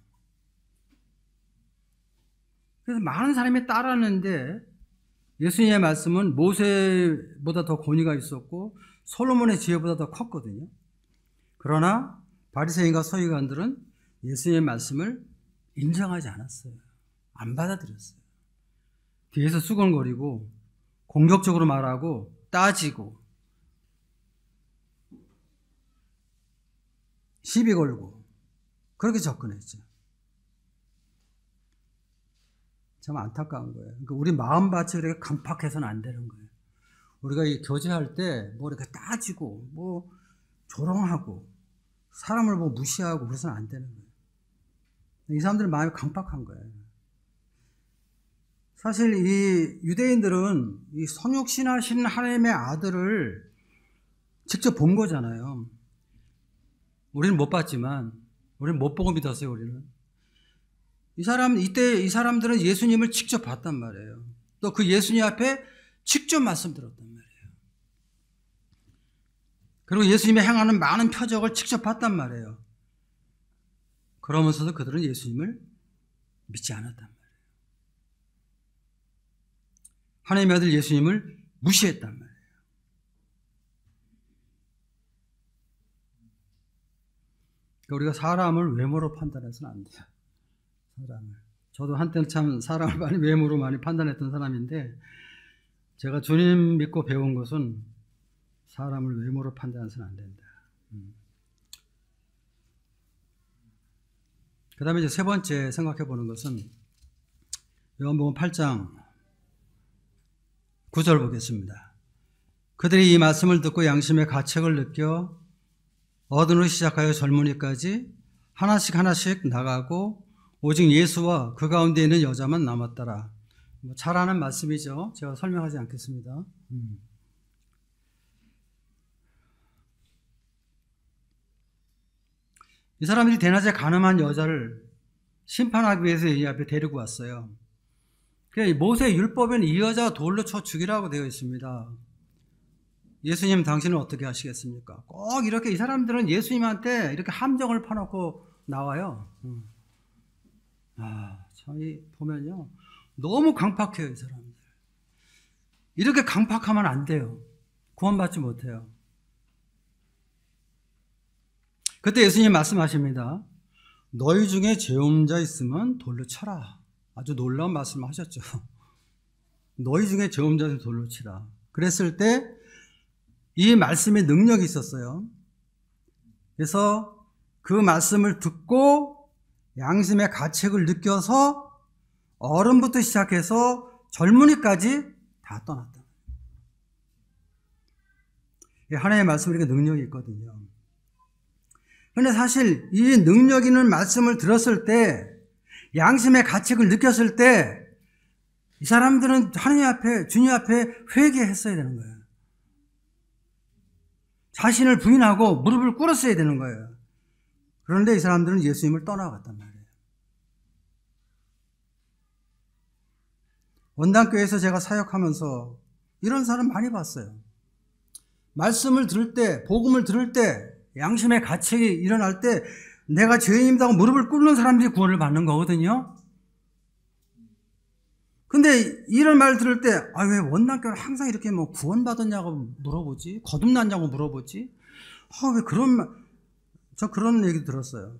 그래서 많은 사람이 따랐는데 예수님의 말씀은 모세보다 더 권위가 있었고 솔로몬의 지혜보다 더 컸거든요. 그러나 바리새인과 서기관들은 예수님의 말씀을 인정하지 않았어요. 안 받아들였어요. 뒤에서 수근거리고 공격적으로 말하고 따지고 시비 걸고 그렇게 접근했죠. 참 안타까운 거예요. 그러니까 우리 마음밭이 그렇게 강팍해서는 안 되는 거예요. 우리가 이 교제할 때 뭐 이렇게 따지고 뭐 조롱하고 사람을 뭐 무시하고 그래서는 안 되는 거예요. 이 사람들은 마음이 강팍한 거예요. 사실 이 유대인들은 이 성육신하신 하나님의 아들을 직접 본 거잖아요. 우리는 못 봤지만, 우리는 못 보고 믿었어요, 우리는. 이때 이 사람들은 예수님을 직접 봤단 말이에요. 또 그 예수님 앞에 직접 말씀 들었단 말이에요. 그리고 예수님이 행하는 많은 표적을 직접 봤단 말이에요. 그러면서도 그들은 예수님을 믿지 않았단 말이에요. 하나님의 아들 예수님을 무시했단 말이에요. 우리가 사람을 외모로 판단해서는 안 돼요. 사람을. 저도 한때는 참 사람을 많이 외모로 많이 판단했던 사람인데 제가 주님 믿고 배운 것은 사람을 외모로 판단해서는 안 된다. 그 다음에 이제 세 번째 생각해 보는 것은 요한복음 8장 9절 보겠습니다. 그들이 이 말씀을 듣고 양심의 가책을 느껴 어른으로 시작하여 젊은이까지 하나씩 하나씩 나가고 오직 예수와 그 가운데 있는 여자만 남았더라. 잘 아는 말씀이죠. 제가 설명하지 않겠습니다. 이 사람들이 대낮에 가늠한 여자를 심판하기 위해서 이 앞에 데리고 왔어요. 모세 율법에는 이 여자 돌로 쳐 죽이라고 되어 있습니다. 예수님 당신은 어떻게 하시겠습니까? 꼭 이렇게 이 사람들은 예수님한테 이렇게 함정을 파놓고 나와요. 참 보면요. 너무 강팍해요, 이 사람들. 이렇게 강팍하면 안 돼요. 구원받지 못해요. 그때 예수님 말씀하십니다. 너희 중에 죄 없는 자 있으면 돌로 쳐라. 아주 놀라운 말씀을 하셨죠. 너희 중에 죄 없는 자 있으면 돌로 치라. 그랬을 때 이 말씀에 능력이 있었어요. 그래서 그 말씀을 듣고 양심의 가책을 느껴서 어른부터 시작해서 젊은이까지 다 떠났다. 하나님의 말씀에 이렇게 능력이 있거든요. 그런데 사실 이 능력 있는 말씀을 들었을 때 양심의 가책을 느꼈을 때 이 사람들은 하나님 앞에 주님 앞에 회개했어야 되는 거예요. 자신을 부인하고 무릎을 꿇었어야 되는 거예요. 그런데 이 사람들은 예수님을 떠나갔단 말이에요. 원당교회에서 제가 사역하면서 이런 사람 많이 봤어요. 말씀을 들을 때, 복음을 들을 때, 양심의 가책이 일어날 때 내가 죄인입니다 하고 무릎을 꿇는 사람들이 구원을 받는 거거든요. 근데 이런 말 들을 때, 왜 원당교는 항상 이렇게 뭐 구원받았냐고 물어보지? 거듭났냐고 물어보지? 왜 그런 말, 저 그런 얘기 들었어요.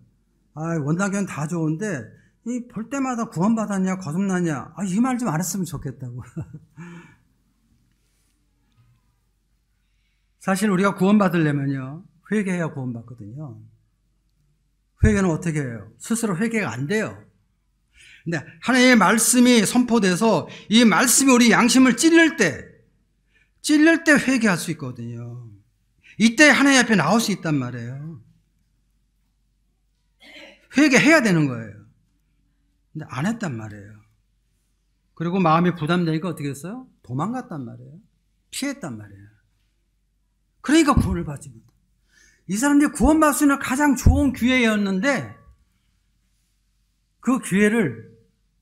원당교는 다 좋은데, 볼 때마다 구원받았냐, 거듭났냐, 이 말 좀 안 했으면 좋겠다고. 사실 우리가 구원받으려면요, 회개해야 구원받거든요. 회개는 어떻게 해요? 스스로 회개가 안 돼요. 근데 하나님의 말씀이 선포돼서 이 말씀이 우리 양심을 찔릴 때 회개할 수 있거든요. 이때 하나님 앞에 나올 수 있단 말이에요. 회개해야 되는 거예요. 근데 안 했단 말이에요. 그리고 마음이 부담되니까 어떻게 했어요? 도망갔단 말이에요. 피했단 말이에요. 그러니까 구원을 받지 못해요. 이 사람들이 구원받을 수 있는 가장 좋은 기회였는데 그 기회를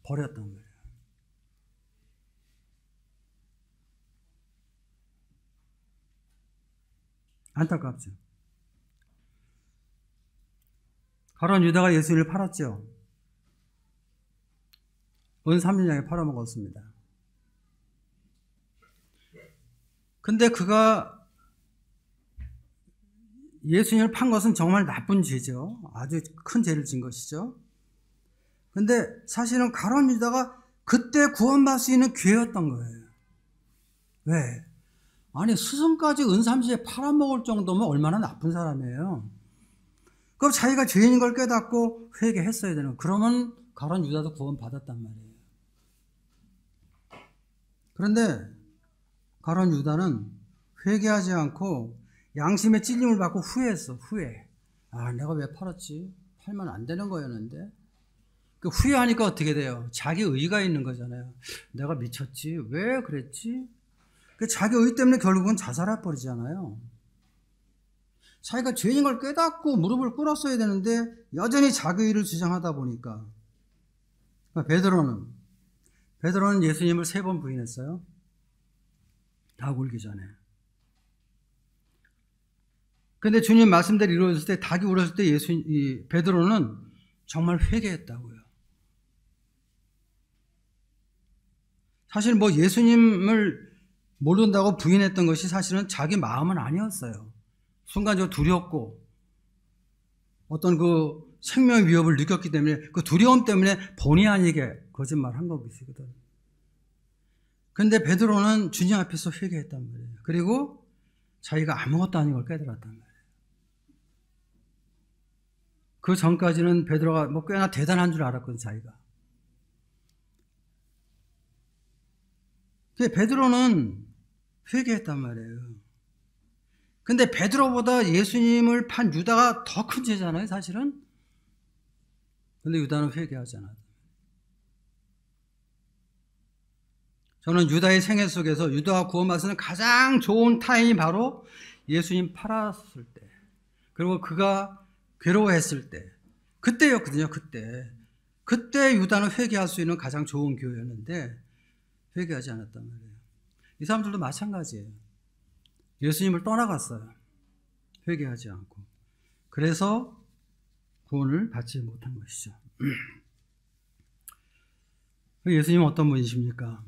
버렸단 말이에요. 안타깝죠. 가룟 유다가 예수님을 팔았죠. 은 30냥에 팔아먹었습니다. 근데 그가 예수님을 판 것은 정말 나쁜 죄죠. 아주 큰 죄를 진 것이죠. 근데 사실은 가룟 유다가 그때 구원받을 수 있는 기회였던 거예요. 왜? 아니 스승까지 은 30에 팔아먹을 정도면 얼마나 나쁜 사람이에요. 그럼 자기가 죄인인 걸 깨닫고 회개했어야 되는 거예요. 그러면 가룟 유다도 구원받았단 말이에요. 그런데 가룟 유다는 회개하지 않고 양심의 찔림을 받고 후회했어. 후회. 내가 왜 팔았지? 팔면 안 되는 거였는데. 그 후회하니까 어떻게 돼요? 자기 의가 있는 거잖아요. 내가 미쳤지? 왜 그랬지? 그 자기 의 때문에 결국은 자살해 버리잖아요. 자기가 죄인 걸 깨닫고 무릎을 꿇었어야 되는데 여전히 자기 의를 주장하다 보니까 베드로는 예수님을 3번 부인했어요. 닭 울기 전에. 근데 주님 말씀대로 이루어졌을 때, 닭이 울었을 때 베드로는 정말 회개했다고요. 사실 뭐 예수님을 모른다고 부인했던 것이 사실은 자기 마음은 아니었어요. 순간적으로 두렵고 어떤 그 생명 위협을 느꼈기 때문에 그 두려움 때문에 본의 아니게 거짓말한 것이거든. 근데 베드로는 주님 앞에서 회개했단 말이에요. 그리고 자기가 아무것도 아닌 걸 깨달았단 말이에요. 그 전까지는 베드로가 뭐 꽤나 대단한 줄 알았거든, 자기가. 베드로는 회개했단 말이에요. 근데 베드로보다 예수님을 판 유다가 더 큰 죄잖아요, 사실은. 근데 유다는 회개하지 않았다. 저는 유다의 생애 속에서 유다가 구원받을 수 있는 가장 좋은 타임이 바로 예수님 팔았을 때, 그리고 그가 괴로워했을 때, 그때였거든요. 그때 유다는 회개할 수 있는 가장 좋은 기회였는데 회개하지 않았단 말이에요. 이 사람들도 마찬가지예요. 예수님을 떠나갔어요. 회개하지 않고. 그래서 구원을 받지 못한 것이죠. 예수님은 어떤 분이십니까?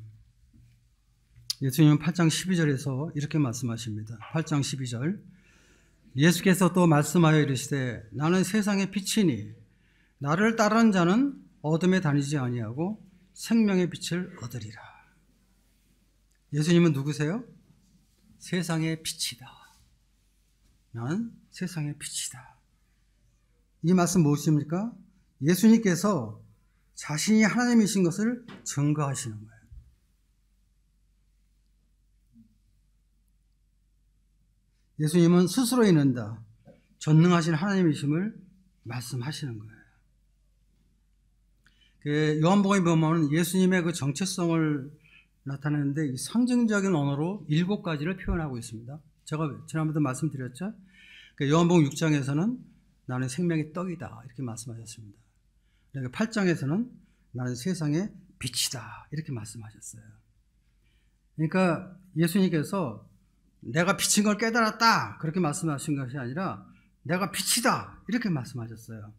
예수님은 8장 12절에서 이렇게 말씀하십니다. 8장 12절. 예수께서 또 말씀하여 이르시되 나는 세상의 빛이니 나를 따르는 자는 어둠에 다니지 아니하고 생명의 빛을 얻으리라. 예수님은 누구세요? 세상의 빛이다. 나는 세상의 빛이다. 이 말씀 무엇입니까? 예수님께서 자신이 하나님이신 것을 증거하시는 거예요. 예수님은 스스로 이른다. 전능하신 하나님이심을 말씀하시는 거예요. 요한복음에 보면 예수님의 그 정체성을 나타내는데 이 상징적인 언어로 7가지를 표현하고 있습니다. 제가 지난번에도 말씀드렸죠. 요한복음 6장에서는 나는 생명의 떡이다 이렇게 말씀하셨습니다. 8장에서는 나는 세상의 빛이다 이렇게 말씀하셨어요. 그러니까 예수님께서 내가 빛인 걸 깨달았다 그렇게 말씀하신 것이 아니라 내가 빛이다 이렇게 말씀하셨어요.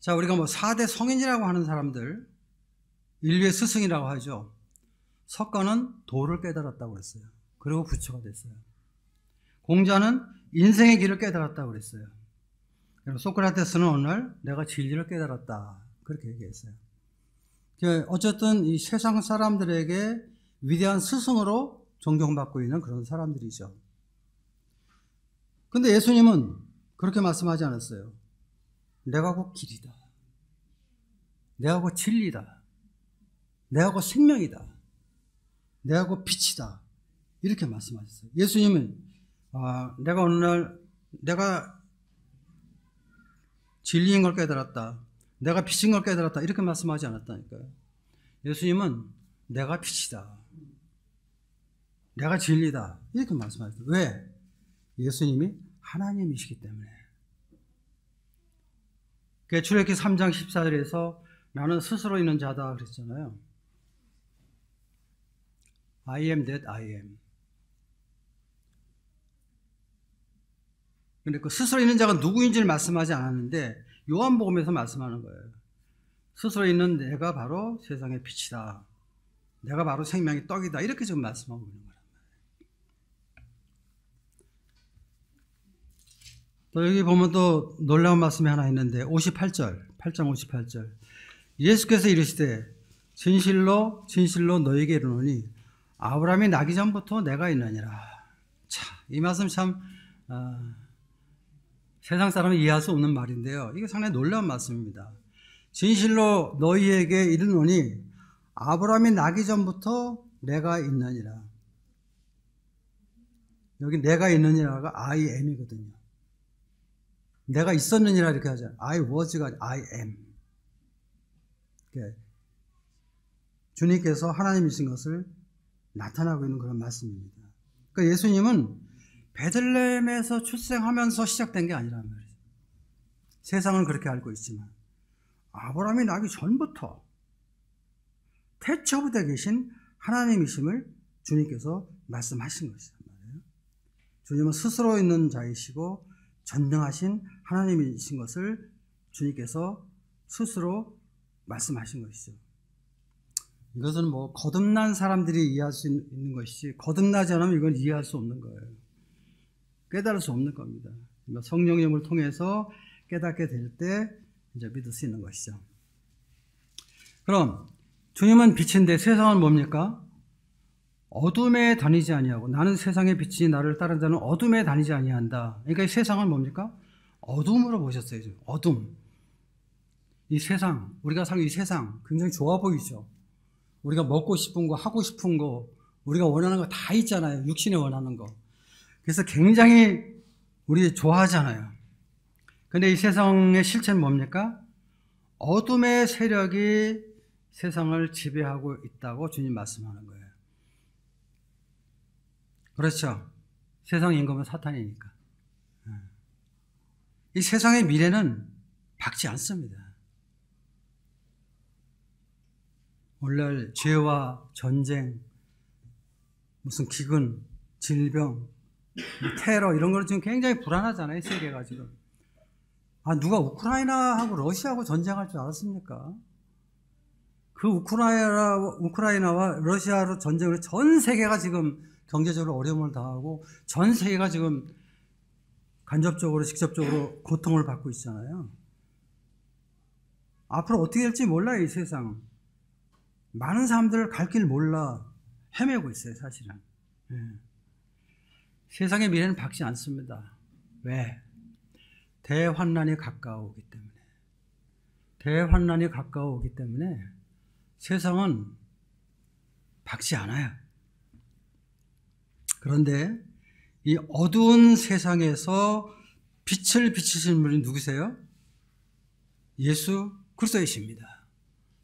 자, 우리가 뭐 4대 성인이라고 하는 사람들, 인류의 스승이라고 하죠. 석가는 도를 깨달았다고 그랬어요. 그리고 부처가 됐어요. 공자는 인생의 길을 깨달았다고 그랬어요. 그리고 소크라테스는 오늘 내가 진리를 깨달았다, 그렇게 얘기했어요. 어쨌든 이 세상 사람들에게 위대한 스승으로 존경받고 있는 그런 사람들이죠. 근데 예수님은 그렇게 말씀하지 않았어요. 내가 곧 길이다, 내가 곧 진리다, 내가 곧 생명이다, 내가 곧 빛이다, 이렇게 말씀하셨어요. 예수님은 내가 어느 날 내가 진리인 걸 깨달았다, 내가 빛인 걸 깨달았다, 이렇게 말씀하지 않았다니까요. 예수님은 내가 빛이다, 내가 진리다, 이렇게 말씀하셨어요. 왜? 예수님이 하나님이시기 때문에. 출애굽기 3장 14절에서 나는 스스로 있는 자다 그랬잖아요. I am that I am. 근데 그 스스로 있는 자가 누구인지를 말씀하지 않았는데 요한복음에서 말씀하는 거예요. 스스로 있는 내가 바로 세상의 빛이다, 내가 바로 생명의 떡이다, 이렇게 지금 말씀하고 있는 거란 말이에요. 또 여기 보면 또 놀라운 말씀이 하나 있는데 58절, 8장 58절. 예수께서 이르시되 진실로 진실로 너희에게 이르노니 아브라함이 나기 전부터 내가 있느니라. 자, 이 말씀 참 세상 사람은 이해할 수 없는 말인데요, 이게 상당히 놀라운 말씀입니다. 진실로 너희에게 이르노니 아브라함이 나기 전부터 내가 있느니라. 여기 내가 있느니라가 I am이거든요. 내가 있었느니라 이렇게 하잖아요. I was가 I am. 주님께서 하나님이신 것을 나타나고 있는 그런 말씀입니다. 그러니까 예수님은 베들레헴에서 출생하면서 시작된 게 아니란 말이에요. 세상은 그렇게 알고 있지만 아브라함이 나기 전부터 태초부터 계신 하나님이심을 주님께서 말씀하신 것이란 말이에요. 주님은 스스로 있는 자이시고 전능하신 하나님이신 것을 주님께서 스스로 말씀하신 것이죠. 이것은 뭐 거듭난 사람들이 이해할 수 있는 것이지 거듭나지 않으면 이건 이해할 수 없는 거예요. 깨달을 수 없는 겁니다. 성령님을 통해서 깨닫게 될 때 이제 믿을 수 있는 것이죠. 그럼 주님은 빛인데 세상은 뭡니까? 어둠에 다니지 아니하고 나는 세상의 빛이 나를 따른 자는 어둠에 다니지 아니한다. 그러니까 이 세상은 뭡니까? 어둠으로 보셨어요. 어둠. 이 세상, 우리가 사는 이 세상 굉장히 좋아 보이죠. 우리가 먹고 싶은 거, 하고 싶은 거, 우리가 원하는 거 다 있잖아요. 육신이 원하는 거. 그래서 굉장히 우리 좋아하잖아요. 근데 이 세상의 실체는 뭡니까? 어둠의 세력이 세상을 지배하고 있다고 주님 말씀하는 거예요. 그렇죠. 세상 임금은 사탄이니까. 이 세상의 미래는 밝지 않습니다. 오늘날 죄와 전쟁, 무슨 기근, 질병, 테러 이런 거는 지금 굉장히 불안하잖아요. 세계가 지금. 누가 우크라이나하고 러시아하고 전쟁할 줄 알았습니까? 그 우크라이나와 러시아로 전쟁으로 전 세계가 지금 경제적으로 어려움을 당하고 전 세계가 지금 간접적으로 직접적으로 고통을 받고 있잖아요. 앞으로 어떻게 될지 몰라요. 이 세상. 많은 사람들 갈 길 몰라 헤매고 있어요. 사실은. 세상의 미래는 밝지 않습니다. 왜? 대환난이 가까워오기 때문에. 대환난이 가까워오기 때문에 세상은 밝지 않아요. 그런데 이 어두운 세상에서 빛을 비추시는 분이 누구세요? 예수 그리스도이십니다.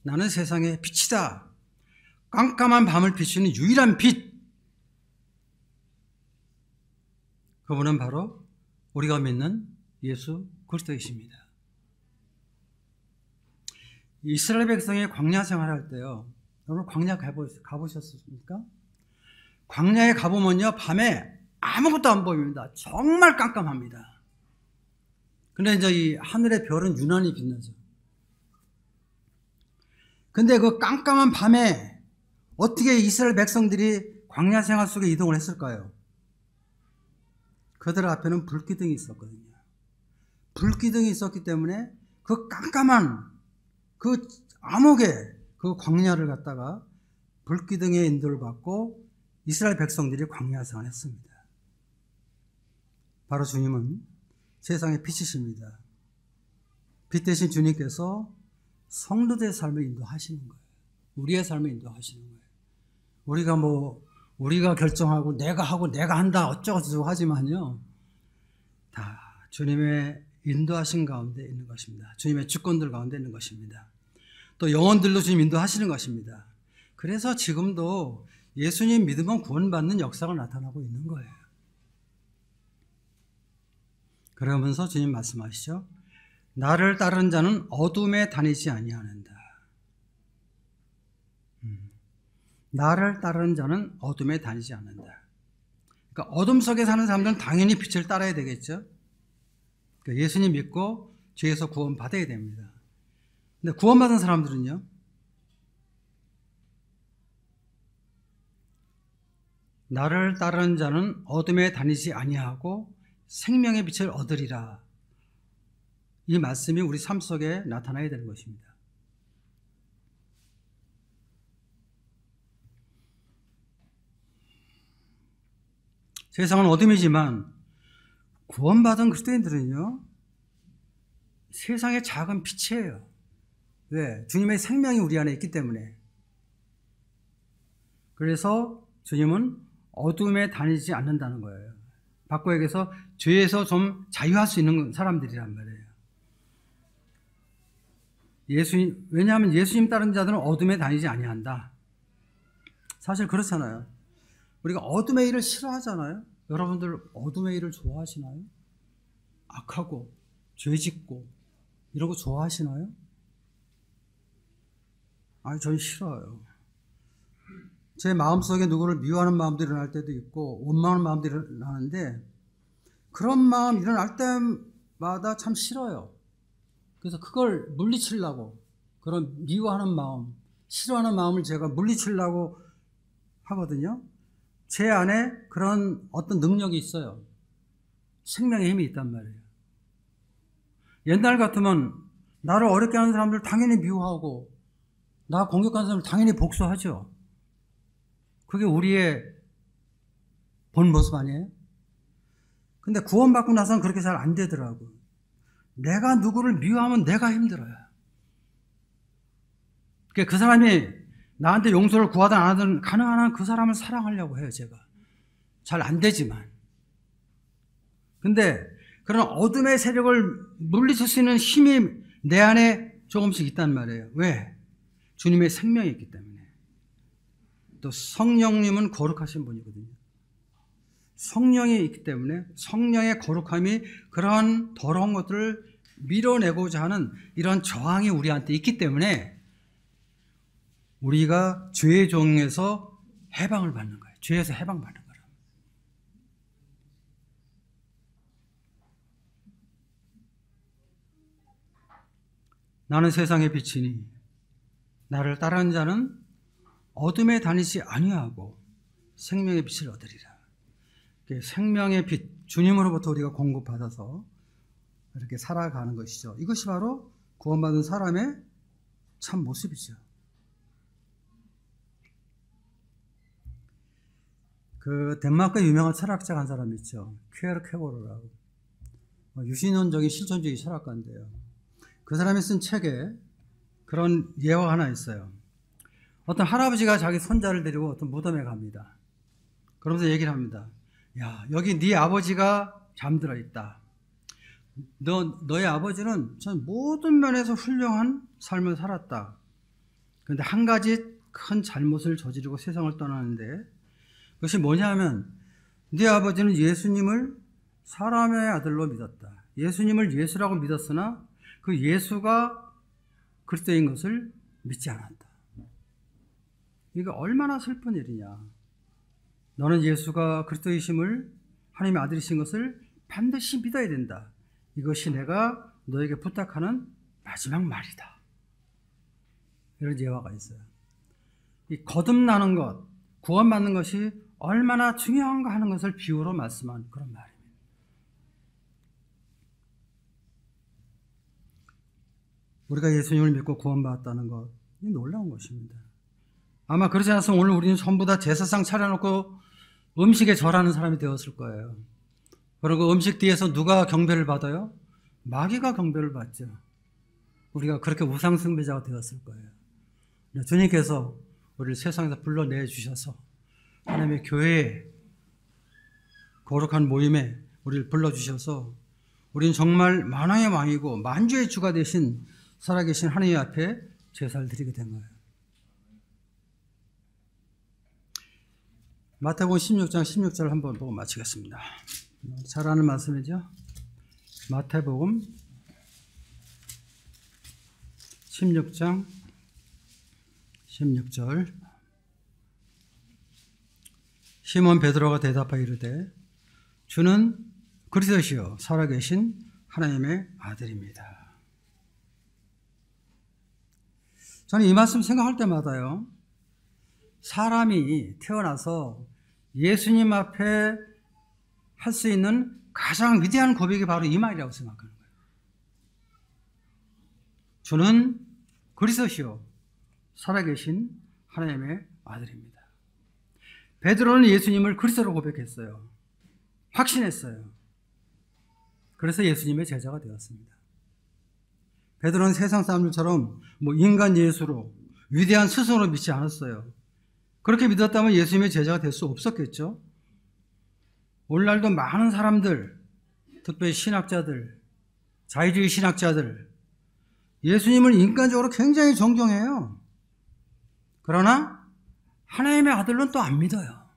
나는 세상의 빛이다. 깜깜한 밤을 비추는 유일한 빛. 그분은 바로 우리가 믿는 예수 그리스도이십니다. 이스라엘 백성이 광야 생활할 때요. 여러분 광야 가보셨습니까? 광야에 가보면요. 밤에 아무것도 안 보입니다. 정말 깜깜합니다. 근데 이제 이 하늘의 별은 유난히 빛나죠. 근데 그 깜깜한 밤에 어떻게 이스라엘 백성들이 광야 생활 속에 이동을 했을까요? 그들 앞에는 불기둥이 있었거든요. 불기둥이 있었기 때문에 그 깜깜한 그 암흑의 그 광야를 갖다가 불기둥의 인도를 받고 이스라엘 백성들이 광야 생활을 했습니다. 바로 주님은 세상의 빛이십니다. 빛 대신 주님께서 성도들의 삶을 인도하시는 거예요. 우리의 삶을 인도하시는 거예요. 우리가 결정하고 내가 하고 내가 한다 어쩌고저쩌고 하지만요, 다 주님의 인도하신 가운데 있는 것입니다. 주님의 주권들 가운데 있는 것입니다. 또 영혼들로 주님 인도하시는 것입니다. 그래서 지금도 예수님 믿으면 구원받는 역사가 나타나고 있는 거예요. 그러면서 주님 말씀하시죠. 나를 따르는 자는 어둠에 다니지 아니하는다. 나를 따르는 자는 어둠에 다니지 않는다. 그러니까 어둠 속에 사는 사람들은 당연히 빛을 따라야 되겠죠. 그러니까 예수님 믿고 죄에서 구원받아야 됩니다. 근데 구원받은 사람들은요, 나를 따르는 자는 어둠에 다니지 아니하고 생명의 빛을 얻으리라. 이 말씀이 우리 삶 속에 나타나야 되는 것입니다. 세상은 어둠이지만 구원받은 그리스도인들은요, 세상의 작은 빛이에요. 왜? 주님의 생명이 우리 안에 있기 때문에. 그래서 주님은 어둠에 다니지 않는다는 거예요. 바꿔 얘기해서 죄에서 좀 자유할 수 있는 사람들이란 말이에요. 왜냐하면 예수님 따르는 자들은 어둠에 다니지 아니한다. 사실 그렇잖아요. 우리가 어둠의 일을 싫어하잖아요. 여러분들 어둠의 일을 좋아하시나요? 악하고 죄짓고 이런 거 좋아하시나요? 아니, 저는 싫어요. 제 마음속에 누구를 미워하는 마음도 일어날 때도 있고 원망하는 마음도 일어나는데, 그런 마음 일어날 때마다 참 싫어요. 그래서 그걸 물리치려고, 그런 미워하는 마음, 싫어하는 마음을 제가 물리치려고 하거든요. 제 안에 그런 어떤 능력이 있어요. 생명의 힘이 있단 말이에요. 옛날 같으면 나를 어렵게 하는 사람들 당연히 미워하고, 나 공격하는 사람들 당연히 복수하죠. 그게 우리의 본 모습 아니에요? 근데 구원받고 나서는 그렇게 잘 안 되더라고요. 내가 누구를 미워하면 내가 힘들어요. 그 사람이 나한테 용서를 구하든 안 하든 가능한 한 그 사람을 사랑하려고 해요, 제가. 잘 안 되지만. 근데 그런 어둠의 세력을 물리칠 수 있는 힘이 내 안에 조금씩 있단 말이에요. 왜? 주님의 생명이 있기 때문에. 또 성령님은 거룩하신 분이거든요. 성령이 있기 때문에 성령의 거룩함이 그런 더러운 것들을 밀어내고자 하는 이런 저항이 우리한테 있기 때문에 우리가 죄의 종에서 해방을 받는 거예요. 죄에서 해방받는 거예요. 나는 세상의 빛이니 나를 따르는 자는 어둠에 다니지 아니하고 생명의 빛을 얻으리라. 생명의 빛, 주님으로부터 우리가 공급받아서 이렇게 살아가는 것이죠. 이것이 바로 구원받은 사람의 참 모습이죠. 그 덴마크의 유명한 철학자가 한 사람이 있죠. 퀴에르케고르라고. 유신론적인 실존주의 철학가인데요. 그 사람이 쓴 책에 그런 예화가 하나 있어요. 어떤 할아버지가 자기 손자를 데리고 어떤 무덤에 갑니다. 그러면서 얘기를 합니다. 야, 여기 네 아버지가 잠들어 있다. 너의 아버지는 전 모든 면에서 훌륭한 삶을 살았다. 그런데 한 가지 큰 잘못을 저지르고 세상을 떠나는데, 그것이 뭐냐면 네 아버지는 예수님을 사람의 아들로 믿었다. 예수님을 예수라고 믿었으나 그 예수가 그리스도인 것을 믿지 않았다. 이게 얼마나 슬픈 일이냐. 너는 예수가 그리스도이심을, 하나님의 아들이신 것을 반드시 믿어야 된다. 이것이 내가 너에게 부탁하는 마지막 말이다. 이런 예화가 있어요. 이 거듭나는 것, 구원받는 것이 얼마나 중요한가 하는 것을 비유로 말씀한 그런 말입니다. 우리가 예수님을 믿고 구원받았다는 것, 이 놀라운 것입니다. 아마 그렇지 않았으면 오늘 우리는 전부 다 제사상 차려놓고 음식에 절하는 사람이 되었을 거예요. 그리고 음식 뒤에서 누가 경배를 받아요? 마귀가 경배를 받죠. 우리가 그렇게 우상숭배자가 되었을 거예요. 주님께서 우리를 세상에서 불러내 주셔서 하나님의 교회에, 거룩한 모임에 우리를 불러주셔서 우리는 정말 만왕의 왕이고 만주의 주가 되신 살아계신 하나님 앞에 제사를 드리게 된 거예요. 마태복음 16장 16절 한번 보고 마치겠습니다. 잘 아는 말씀이죠. 마태복음 16장 16절. 시몬 베드로가 대답하여 이르되 주는 그리스도시요 살아계신 하나님의 아들입니다. 저는 이 말씀 생각할 때마다요, 사람이 태어나서 예수님 앞에 할 수 있는 가장 위대한 고백이 바로 이 말이라고 생각하는 거예요. 주는 그리스도시요 살아계신 하나님의 아들입니다. 베드로는 예수님을 그리스도로 고백했어요. 확신했어요. 그래서 예수님의 제자가 되었습니다. 베드로는 세상 사람들처럼 인간 예수로 위대한 스승으로 믿지 않았어요. 그렇게 믿었다면 예수님의 제자가 될 수 없었겠죠. 오늘날도 많은 사람들, 특별히 신학자들, 자유주의 신학자들, 예수님을 인간적으로 굉장히 존경해요. 그러나 하나님의 아들로는 또 안 믿어요.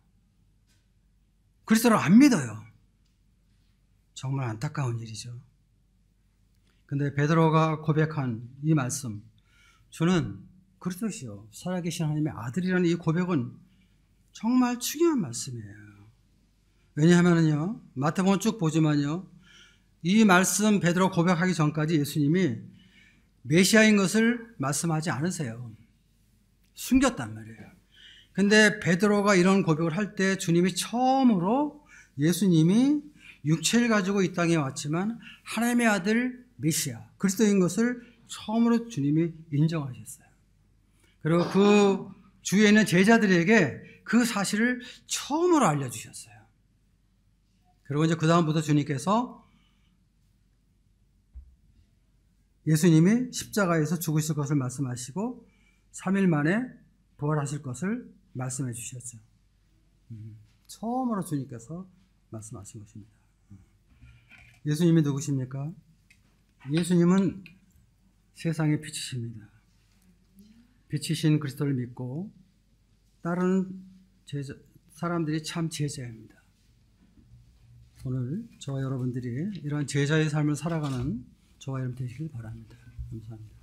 그리스도를 안 믿어요. 정말 안타까운 일이죠. 근데 베드로가 고백한 이 말씀, 주는 그리스도시요 살아계신 하나님의 아들이라는 이 고백은 정말 중요한 말씀이에요. 왜냐하면요, 마태복음 쭉 보지만요, 이 말씀 베드로 고백하기 전까지 예수님이 메시아인 것을 말씀하지 않으세요. 숨겼단 말이에요. 근데 베드로가 이런 고백을 할 때 주님이 처음으로 예수님이 육체를 가지고 이 땅에 왔지만 하나님의 아들 메시아 그리스도인 것을 처음으로 주님이 인정하셨어요. 그리고 그 주위에 있는 제자들에게 그 사실을 처음으로 알려주셨어요. 그리고 이제 그 다음부터 주님께서 예수님이 십자가에서 죽으실 것을 말씀하시고 3일 만에 부활하실 것을 말씀해 주셨죠. 처음으로 주님께서 말씀하신 것입니다. 예수님이 누구십니까? 예수님은 세상의 빛이십니다. 빛이신 그리스도를 믿고 따르는 사람들이 참 제자입니다. 오늘 저와 여러분들이 이러한 제자의 삶을 살아가는 저와 여러분 되시길 바랍니다. 감사합니다.